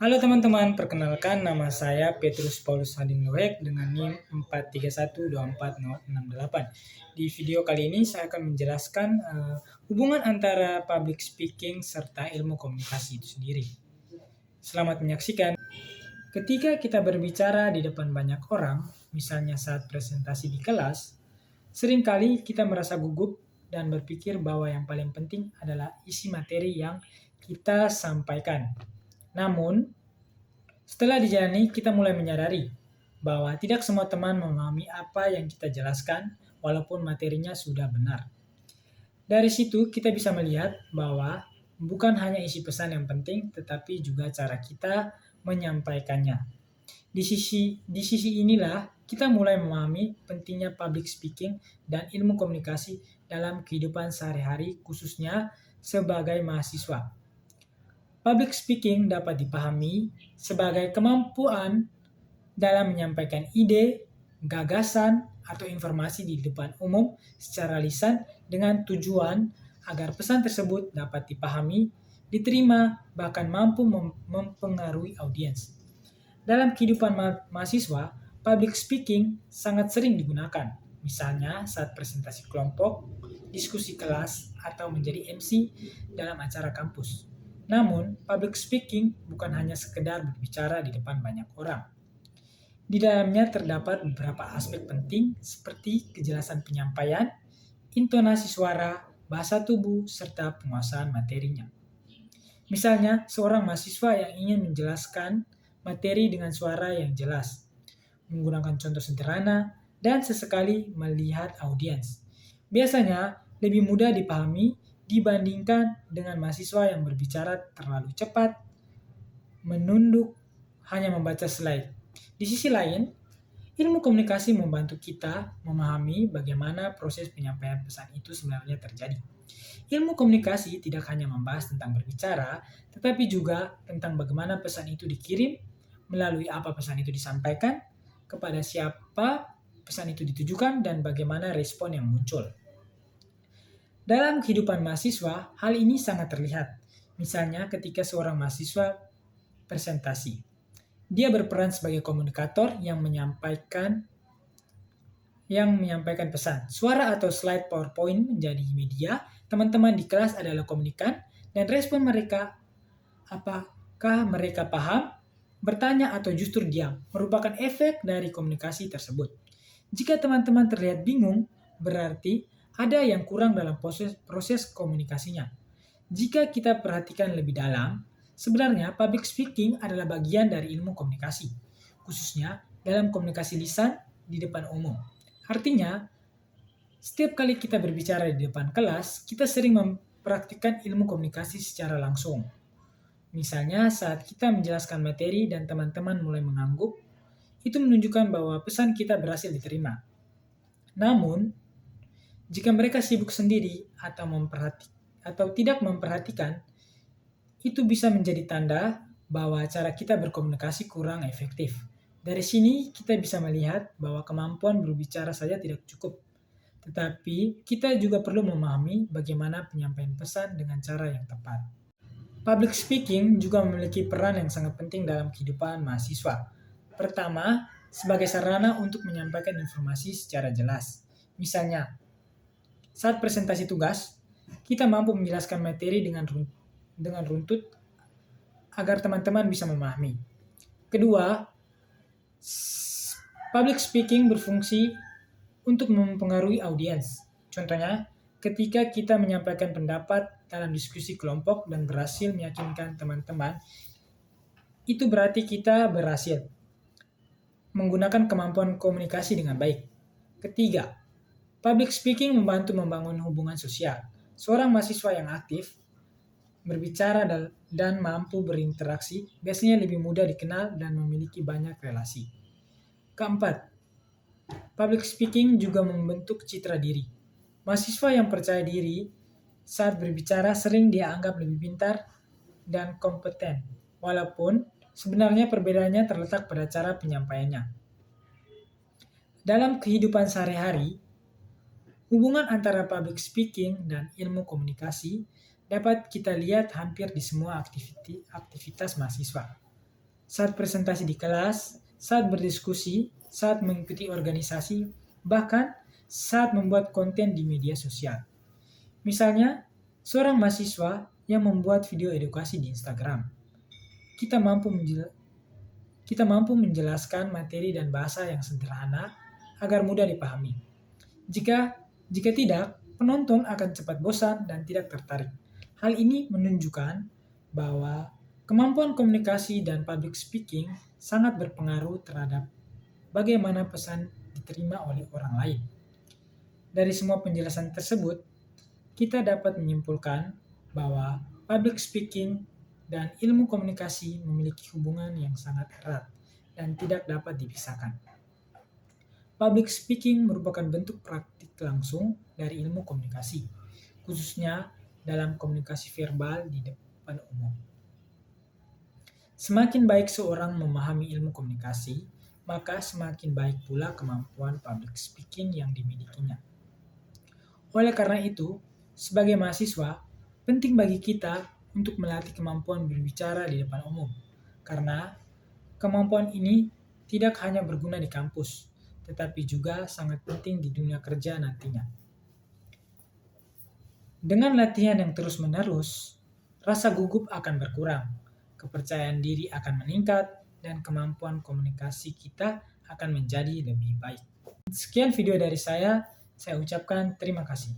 Halo teman-teman, perkenalkan nama saya Petrus Paulus Hadim Loek dengan NIM 4312468. Di video kali ini saya akan menjelaskan hubungan antara public speaking serta ilmu komunikasi itu sendiri. Selamat menyaksikan. Ketika kita berbicara di depan banyak orang, misalnya saat presentasi di kelas, seringkali kita merasa gugup dan berpikir bahwa yang paling penting adalah isi materi yang kita sampaikan. Namun, setelah dijalani, kita mulai menyadari bahwa tidak semua teman memahami apa yang kita jelaskan walaupun materinya sudah benar. Dari situ kita bisa melihat bahwa bukan hanya isi pesan yang penting, tetapi juga cara kita menyampaikannya. Di sisi inilah kita mulai memahami pentingnya public speaking dan ilmu komunikasi dalam kehidupan sehari-hari, khususnya sebagai mahasiswa. Public speaking dapat dipahami sebagai kemampuan dalam menyampaikan ide, gagasan, atau informasi di depan umum secara lisan dengan tujuan agar pesan tersebut dapat dipahami, diterima, bahkan mampu mempengaruhi audiens. Dalam kehidupan mahasiswa, public speaking sangat sering digunakan, misalnya saat presentasi kelompok, diskusi kelas, atau menjadi MC dalam acara kampus. Namun, public speaking bukan hanya sekedar berbicara di depan banyak orang. Di dalamnya terdapat beberapa aspek penting seperti kejelasan penyampaian, intonasi suara, bahasa tubuh, serta penguasaan materinya. Misalnya, seorang mahasiswa yang ingin menjelaskan materi dengan suara yang jelas, menggunakan contoh sederhana, dan sesekali melihat audiens. Biasanya, lebih mudah dipahami dibandingkan dengan mahasiswa yang berbicara terlalu cepat, menunduk, hanya membaca slide. Di sisi lain, ilmu komunikasi membantu kita memahami bagaimana proses penyampaian pesan itu sebenarnya terjadi. Ilmu komunikasi tidak hanya membahas tentang berbicara, tetapi juga tentang bagaimana pesan itu dikirim, melalui apa pesan itu disampaikan, kepada siapa pesan itu ditujukan, dan bagaimana respon yang muncul. Dalam kehidupan mahasiswa, hal ini sangat terlihat. Misalnya ketika seorang mahasiswa presentasi. Dia berperan sebagai komunikator yang menyampaikan pesan. Suara atau slide PowerPoint menjadi media, teman-teman di kelas adalah komunikan, dan respon mereka, apakah mereka paham, bertanya atau justru diam, merupakan efek dari komunikasi tersebut. Jika teman-teman terlihat bingung, berarti ada yang kurang dalam proses komunikasinya. Jika kita perhatikan lebih dalam, sebenarnya public speaking adalah bagian dari ilmu komunikasi, khususnya dalam komunikasi lisan di depan umum. Artinya, setiap kali kita berbicara di depan kelas, kita sering mempraktikkan ilmu komunikasi secara langsung. Misalnya saat kita menjelaskan materi dan teman-teman mulai mengangguk, itu menunjukkan bahwa pesan kita berhasil diterima. Namun, jika mereka sibuk sendiri atau tidak memperhatikan, itu bisa menjadi tanda bahwa cara kita berkomunikasi kurang efektif. Dari sini kita bisa melihat bahwa kemampuan berbicara saja tidak cukup, tetapi kita juga perlu memahami bagaimana penyampaian pesan dengan cara yang tepat. Public speaking juga memiliki peran yang sangat penting dalam kehidupan mahasiswa. Pertama, sebagai sarana untuk menyampaikan informasi secara jelas. Misalnya, saat presentasi tugas, kita mampu menjelaskan materi dengan runtut agar teman-teman bisa memahami. Kedua, public speaking berfungsi untuk mempengaruhi audiens. Contohnya, ketika kita menyampaikan pendapat dalam diskusi kelompok dan berhasil meyakinkan teman-teman, itu berarti kita berhasil menggunakan kemampuan komunikasi dengan baik. Ketiga, public speaking membantu membangun hubungan sosial. Seorang mahasiswa yang aktif, berbicara dan mampu berinteraksi, biasanya lebih mudah dikenal dan memiliki banyak relasi. Keempat, public speaking juga membentuk citra diri. Mahasiswa yang percaya diri saat berbicara sering dianggap lebih pintar dan kompeten, walaupun sebenarnya perbedaannya terletak pada cara penyampaiannya. Dalam kehidupan sehari-hari, hubungan antara public speaking dan ilmu komunikasi dapat kita lihat hampir di semua aktivitas mahasiswa. saat presentasi di kelas, saat berdiskusi, saat mengikuti organisasi, bahkan saat membuat konten di media sosial. Misalnya, seorang mahasiswa yang membuat video edukasi di Instagram. Kita mampu menjelaskan materi dan bahasa yang sederhana agar mudah dipahami. Jika tidak, penonton akan cepat bosan dan tidak tertarik. Hal ini menunjukkan bahwa kemampuan komunikasi dan public speaking sangat berpengaruh terhadap bagaimana pesan diterima oleh orang lain. Dari semua penjelasan tersebut, kita dapat menyimpulkan bahwa public speaking dan ilmu komunikasi memiliki hubungan yang sangat erat dan tidak dapat dipisahkan. Public speaking merupakan bentuk praktik langsung dari ilmu komunikasi, khususnya dalam komunikasi verbal di depan umum. Semakin baik seorang memahami ilmu komunikasi, maka semakin baik pula kemampuan public speaking yang dimilikinya. Oleh karena itu, sebagai mahasiswa, penting bagi kita untuk melatih kemampuan berbicara di depan umum, karena kemampuan ini tidak hanya berguna di kampus, tetapi juga sangat penting di dunia kerja nantinya. Dengan latihan yang terus-menerus, rasa gugup akan berkurang, kepercayaan diri akan meningkat, dan kemampuan komunikasi kita akan menjadi lebih baik. Sekian video dari saya ucapkan terima kasih.